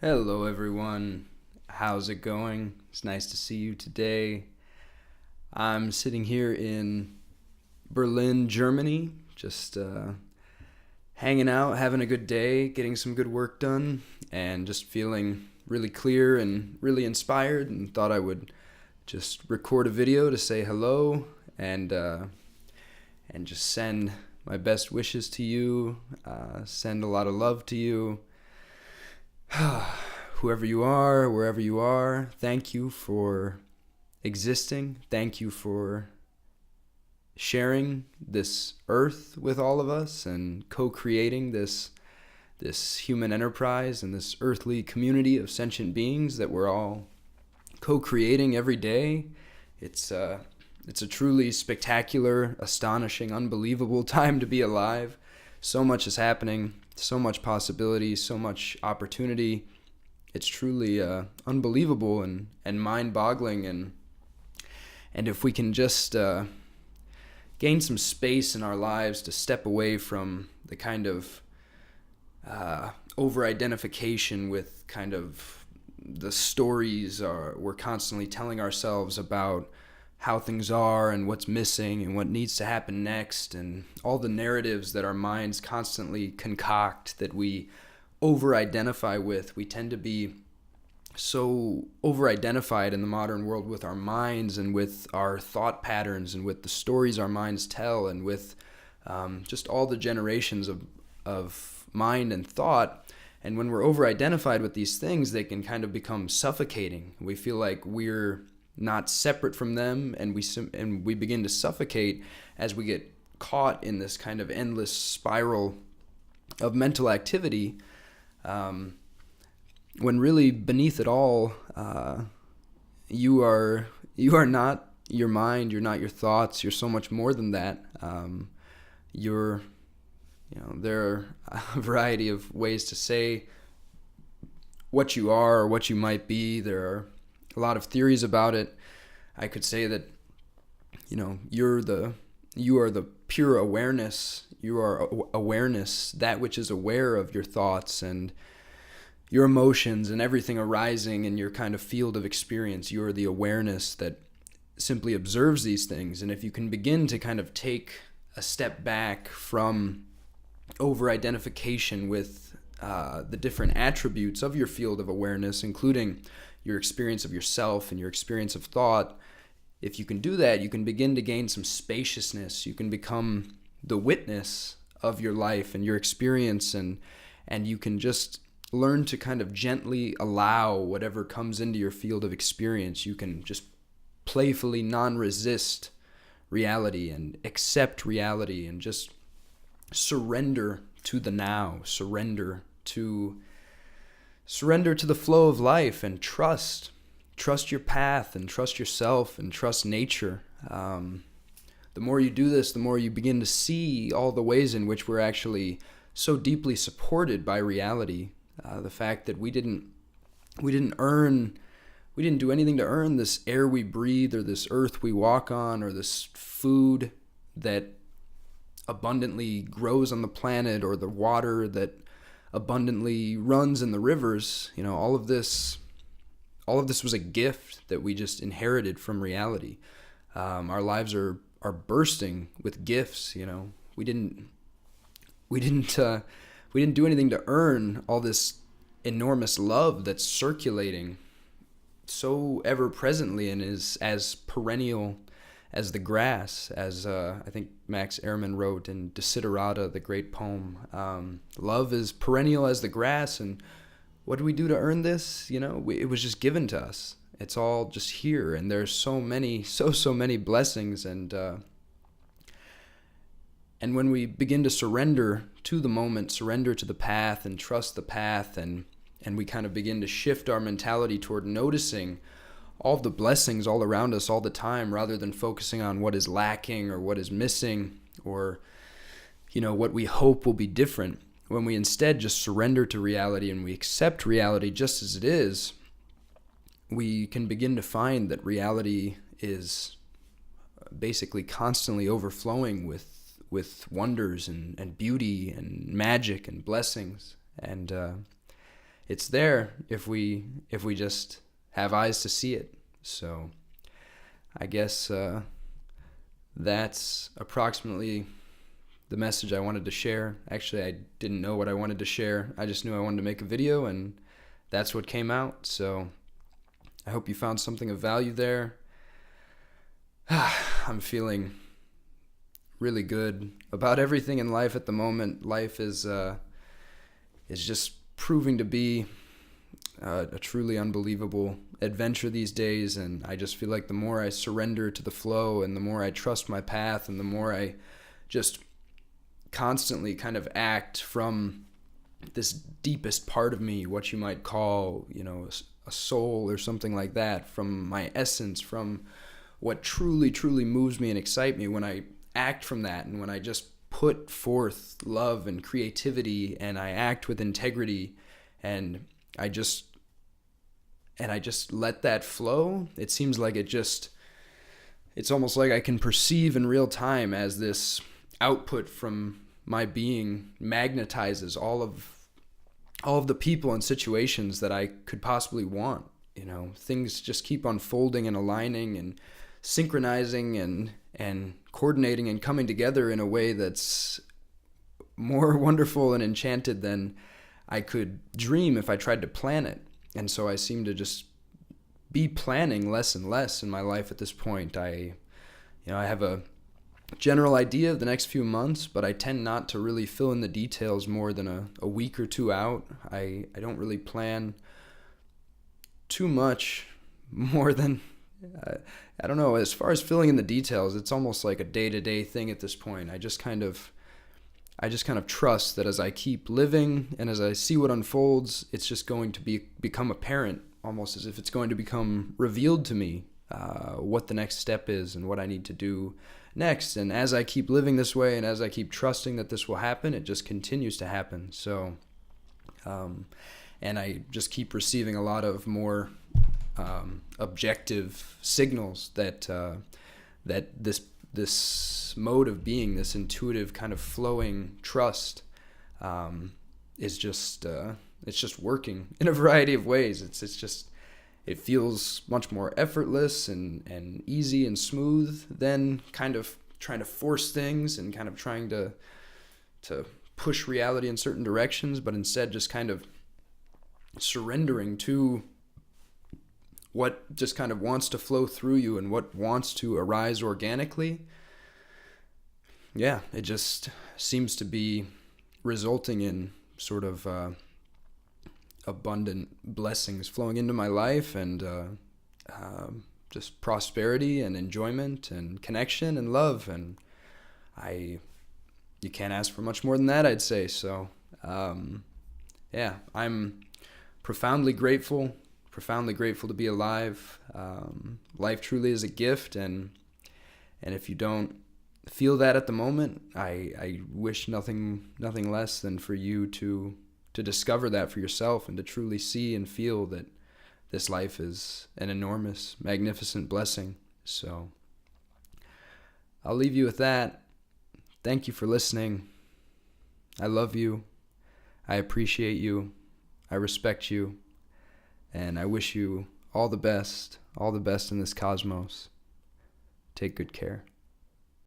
Hello, everyone. How's it going? It's nice to see you today. I'm sitting here in Berlin, Germany, just hanging out, having a good day, getting some good work done, and just feeling really clear and really inspired. And thought I would just record a video to say hello and just send my best wishes to you, send a lot of love to you. Whoever you are, wherever you are, thank you for existing. Thank you for sharing this earth with all of us and co-creating this human enterprise and this earthly community of sentient beings that we're all co-creating every day. It's a truly spectacular, astonishing, unbelievable time to be alive. So much is happening, so much possibility, so much opportunity. It's truly unbelievable and mind-boggling. And if we can just gain some space in our lives to step away from the kind of over-identification with kind of the stories we're constantly telling ourselves about how things are and what's missing and what needs to happen next, and all the narratives that our minds constantly concoct that we over-identify with. We tend to be so over-identified in the modern world with our minds and with our thought patterns and with the stories our minds tell and with just all the generations of mind and thought. And when we're over-identified with these things, they can kind of become suffocating. We feel like we're not separate from them, and we begin to suffocate as we get caught in this kind of endless spiral of mental activity, when really beneath it all, you are not your mind, you're not your thoughts, you're so much more than that. There are a variety of ways to say what you are or what you might be. There are a lot of theories about it. I could say that, you are the pure awareness. You are awareness, that which is aware of your thoughts and your emotions and everything arising in your kind of field of experience. You are the awareness that simply observes these things. And if you can begin to kind of take a step back from over-identification with the different attributes of your field of awareness, including your experience of yourself and your experience of thought, if you can do that, you can begin to gain some spaciousness. You can become the witness of your life and your experience, and you can just learn to kind of gently allow whatever comes into your field of experience. You can just playfully non-resist reality and accept reality and just surrender to the now, surrender to the flow of life, and trust your path and trust yourself and trust nature. The more you do this, the more you begin to see all the ways in which we're actually so deeply supported by reality. The fact that we didn't do anything to earn this air we breathe, or this earth we walk on, or this food that abundantly grows on the planet, or the water that abundantly runs in the rivers. All of this was a gift that we just inherited from reality. Our lives are bursting with gifts. We didn't do anything to earn all this enormous love that's circulating so ever presently and is as perennial as the grass, as I think Max Ehrmann wrote in Desiderata, the great poem. Love is perennial as the grass, and what do we do to earn this? It was just given to us. It's all just here, and there's so many blessings, and when we begin to surrender to the moment, surrender to the path, and trust the path, and we kind of begin to shift our mentality toward noticing all the blessings all around us all the time, rather than focusing on what is lacking or what is missing, or what we hope will be different. When we instead just surrender to reality and we accept reality just as it is, we can begin to find that reality is basically constantly overflowing with wonders and beauty and magic and blessings. And it's there if we just have eyes to see it. So I guess that's approximately the message I wanted to share. Actually, I didn't know what I wanted to share. I just knew I wanted to make a video, and that's what came out. So I hope you found something of value there. I'm feeling really good about everything in life at the moment. Life is just proving to be a truly unbelievable adventure these days, and I just feel like the more I surrender to the flow, and the more I trust my path, and the more I just constantly kind of act from this deepest part of me, what you might call, a soul or something like that, from my essence, from what truly, truly moves me and excites me, when I act from that, and when I just put forth love and creativity, and I act with integrity, and I just let that flow, it seems like it's almost like I can perceive in real time as this output from my being magnetizes all of the people and situations that I could possibly want. Things just keep unfolding and aligning and synchronizing and coordinating and coming together in a way that's more wonderful and enchanted than I could dream if I tried to plan it. And so I seem to just be planning less and less in my life at this point. I have a general idea of the next few months, but I tend not to really fill in the details more than a week or two out. I don't really plan too much more than, I don't know, as far as filling in the details, it's almost like a day-to-day thing at this point. I just kind of trust that as I keep living and as I see what unfolds, it's just going to become apparent, almost as if it's going to become revealed to me, what the next step is and what I need to do next. And as I keep living this way, and as I keep trusting that this will happen, it just continues to happen. So, and I just keep receiving a lot of more objective signals that this mode of being, this intuitive kind of flowing trust, is just it's just working in a variety of ways. It feels much more effortless and easy and smooth than kind of trying to force things and kind of trying to push reality in certain directions, but instead just kind of surrendering to what just kind of wants to flow through you and what wants to arise organically. Yeah, it just seems to be resulting in sort of abundant blessings flowing into my life, and just prosperity and enjoyment and connection and love. And you can't ask for much more than that, I'd say. So, yeah, I'm profoundly grateful to be alive. Life truly is a gift, and if you don't feel that at the moment, I wish nothing less than for you to discover that for yourself, and to truly see and feel that this life is an enormous, magnificent blessing. So I'll leave you with that. Thank you for listening. I love you. I appreciate you. I respect you. And I wish you all the best in this cosmos. Take good care.